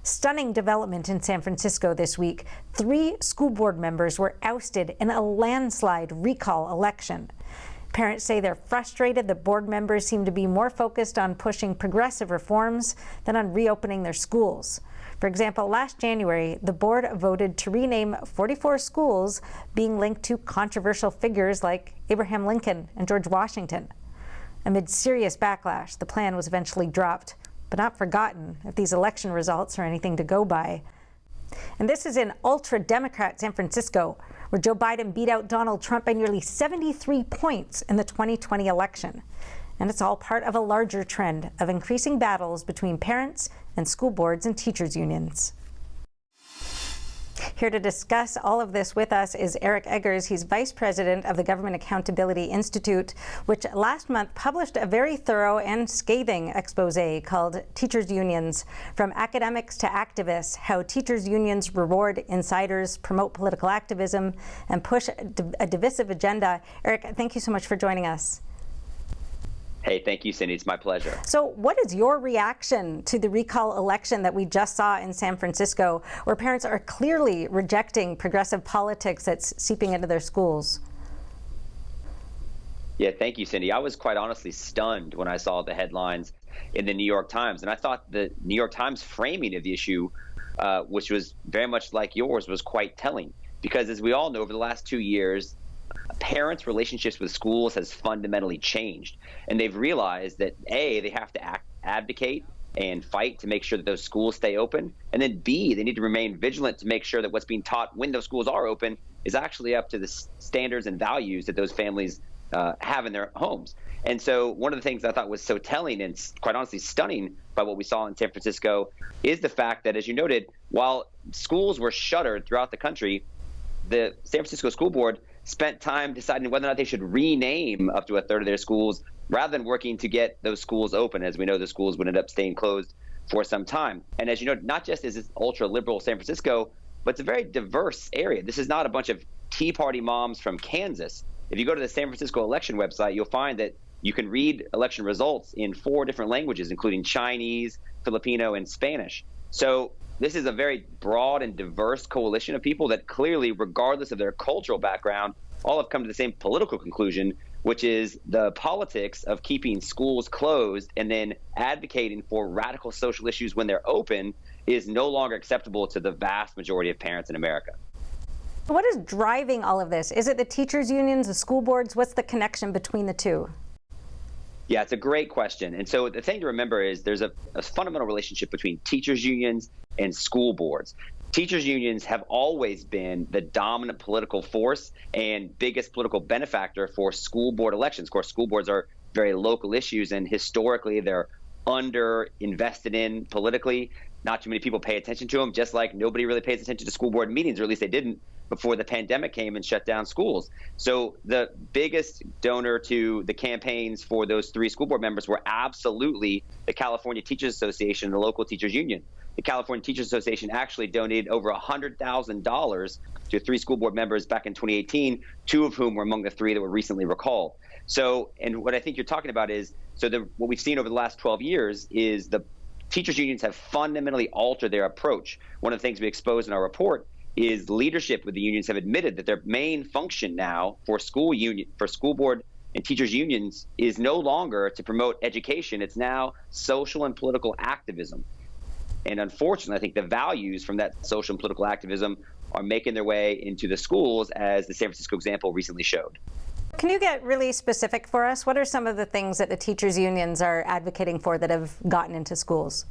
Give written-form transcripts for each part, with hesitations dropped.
Stunning development in San Francisco this week. 3 school board members were ousted in a landslide recall election. Parents say they're frustrated that board members seem to be more focused on pushing progressive reforms than on reopening their schools. For example, last January, the board voted to rename 44 schools being linked to controversial figures like Abraham Lincoln and George Washington. Amid serious backlash, the plan was eventually dropped, but not forgotten if these election results are anything to go by. And this is in ultra-Democrat San Francisco, where Joe Biden beat out Donald Trump by nearly 73 points in the 2020 election. And it's all part of a larger trend of increasing battles between parents and school boards and teachers' unions. Here to discuss all of this with us is Eric Eggers. He's vice president of the Government Accountability Institute, which last month published a very thorough and scathing expose called Teachers' Unions, From Academics to Activists, How Teachers' Unions Reward Insiders, Promote Political Activism, and Push a Divisive Agenda. Eric, thank you so much for joining us. Hey, thank you, Cindy. It's my pleasure. So what is your reaction to the recall election that we just saw in San Francisco, where parents are clearly rejecting progressive politics that's seeping into their schools? Yeah, thank you, Cindy. I was quite honestly stunned when I saw the headlines in the New York Times. And I thought the New York Times framing of the issue, which was very much like yours, was quite telling. Because as we all know, over the last 2 years, parents' relationships with schools has fundamentally changed. And they've realized that A, they have to advocate and fight to make sure that those schools stay open. And then B, they need to remain vigilant to make sure that what's being taught when those schools are open is actually up to the standards and values that those families have in their homes. And so one of the things I thought was so telling and quite honestly stunning by what we saw in San Francisco is the fact that, as you noted, while schools were shuttered throughout the country, the San Francisco School Board spent time deciding whether or not they should rename up to a third of their schools rather than working to get those schools open. As we know, the schools would end up staying closed for some time. And as you know, not just is this ultra-liberal San Francisco, but it's a very diverse area. This is not a bunch of Tea Party moms from Kansas. If you go to the San Francisco election website, you'll find that you can read election results in 4 different languages, including Chinese, Filipino, and Spanish. So this is a very broad and diverse coalition of people that clearly, regardless of their cultural background, all have come to the same political conclusion, which is the politics of keeping schools closed and then advocating for radical social issues when they're open is no longer acceptable to the vast majority of parents in America. What is driving all of this? Is it the teachers' unions, the school boards? What's the connection between the two? Yeah, it's a great question. And so the thing to remember is there's a fundamental relationship between teachers' unions and school boards. Teachers' unions have always been the dominant political force and biggest political benefactor for school board elections. Of course, school boards are very local issues, and historically they're under invested in politically. Not too many people pay attention to them, just like nobody really pays attention to school board meetings, or at least they didn't before the pandemic came and shut down schools. So the biggest donor to the campaigns for those 3 school board members were absolutely the California Teachers Association, the local teachers union. The California Teachers Association actually donated over $100,000 to 3 school board members back in 2018, 2 of whom were among the 3 that were recently recalled. So, and what I think you're talking about is, what we've seen over the last 12 years is the teachers unions have fundamentally altered their approach. One of the things we exposed in our report is leadership with the unions have admitted that their main function now for school board and teachers unions is no longer to promote education. It's now social and political activism. And unfortunately, I think the values from that social and political activism are making their way into the schools, as the San Francisco example recently showed. Can you get really specific for us? What are some of the things that the teachers unions are advocating for that have gotten into schools?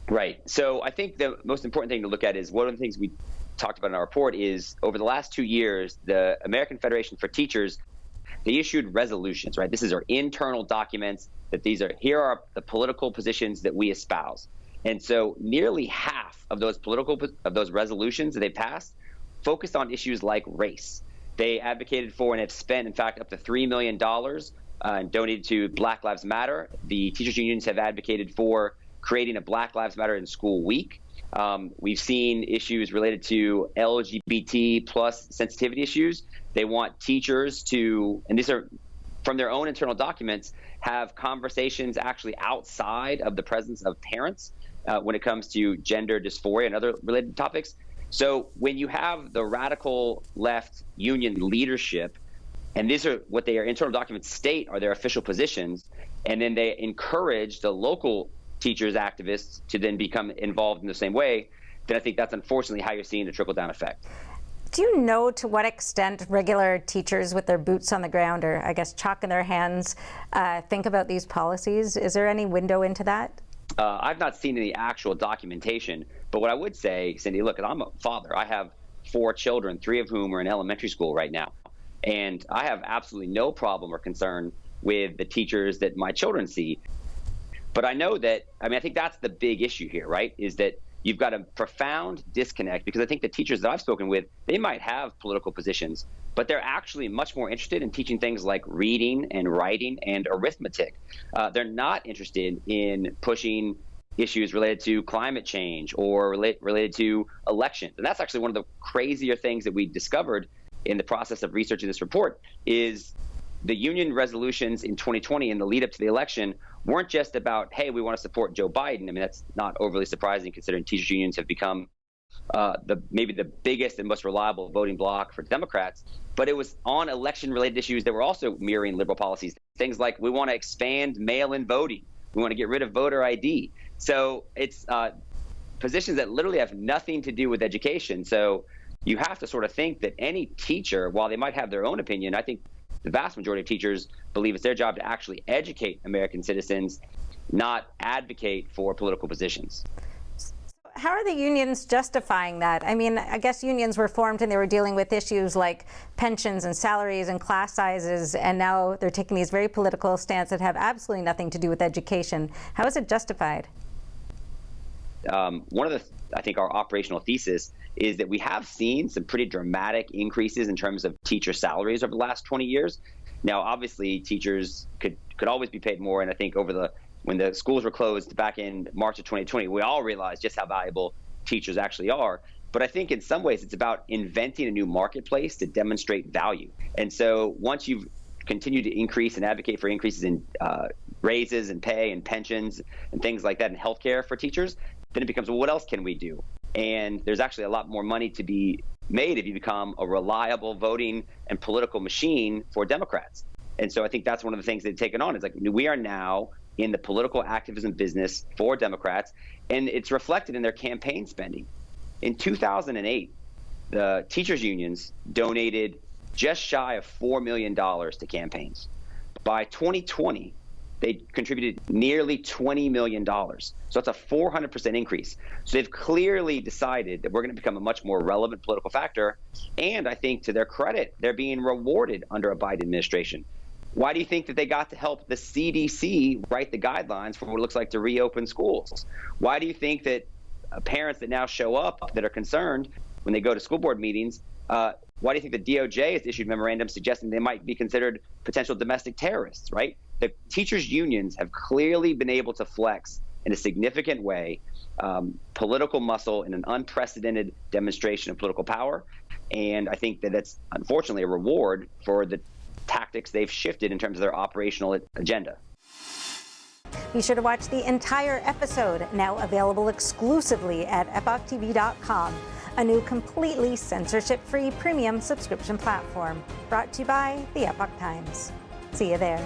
Right. So I think the most important thing to look at is one of the things we talked about in our report is over the last 2 years, the American Federation for Teachers, they issued resolutions, right? This is our internal documents that here are the political positions that we espouse. And so nearly half of those resolutions that they passed focused on issues like race. They advocated for and have spent, in fact, up to $3 million and donated to Black Lives Matter. The teachers unions have advocated for creating a Black Lives Matter in School week. We've seen issues related to LGBT plus sensitivity issues. They want teachers to, and these are from their own internal documents, have conversations actually outside of the presence of parents when it comes to gender dysphoria and other related topics. So when you have the radical left union leadership, and these are what their internal documents state are their official positions, and then they encourage the local teachers, activists to then become involved in the same way, then I think that's unfortunately how you're seeing the trickle-down effect. Do you know to what extent regular teachers with their boots on the ground, or I guess chalk in their hands, think about these policies? Is there any window into that? I've not seen any actual documentation, but what I would say, Cindy, look, I'm a father. I have 4 children, 3 of whom are in elementary school right now. And I have absolutely no problem or concern with the teachers that my children see. But I know that, I think that's the big issue here, right? Is that you've got a profound disconnect, because I think the teachers that I've spoken with, they might have political positions, but they're actually much more interested in teaching things like reading and writing and arithmetic. They're not interested in pushing issues related to climate change or related to elections. And that's actually one of the crazier things that we discovered in the process of researching this report is the union resolutions in 2020 in the lead up to the election weren't just about, hey, we want to support Joe Biden. That's not overly surprising considering teachers unions have become maybe the biggest and most reliable voting bloc for Democrats. But it was on election-related issues that were also mirroring liberal policies. Things like we want to expand mail-in voting. We want to get rid of voter ID. So it's positions that literally have nothing to do with education. So you have to sort of think that any teacher, while they might have their own opinion, I think the vast majority of teachers believe it's their job to actually educate American citizens, not advocate for political positions. How are the unions justifying that? I guess unions were formed and they were dealing with issues like pensions and salaries and class sizes, and now they're taking these very political stances that have absolutely nothing to do with education. How is it justified? One of the, I think, our operational thesis is that we have seen some pretty dramatic increases in terms of teacher salaries over the last 20 years. Now, obviously, teachers could always be paid more, and I think when the schools were closed back in March of 2020, we all realized just how valuable teachers actually are. But I think in some ways it's about inventing a new marketplace to demonstrate value. And so once you've continued to increase and advocate for increases in raises and pay and pensions and things like that in healthcare for teachers, then it becomes, well, what else can we do? And there's actually a lot more money to be made if you become a reliable voting and political machine for Democrats. And so I think that's one of the things they've taken on. It's like, we are now in the political activism business for Democrats, and it's reflected in their campaign spending. In 2008, the teachers unions donated just shy of $4 million to campaigns. By 2020, they contributed nearly $20 million. So that's a 400% increase. So they've clearly decided that we're going to become a much more relevant political factor. And I think, to their credit, they're being rewarded under a Biden administration. Why do you think that they got to help the CDC write the guidelines for what it looks like to reopen schools? Why do you think that parents that now show up that are concerned when they go to school board meetings, why do you think the DOJ has issued memorandums suggesting they might be considered potential domestic terrorists, right? The teachers' unions have clearly been able to flex in a significant way political muscle in an unprecedented demonstration of political power. And I think that that's unfortunately a reward for the tactics they've shifted in terms of their operational agenda. Be sure to watch the entire episode, now available exclusively at epochtv.com, a new completely censorship-free premium subscription platform brought to you by the Epoch Times. See you there.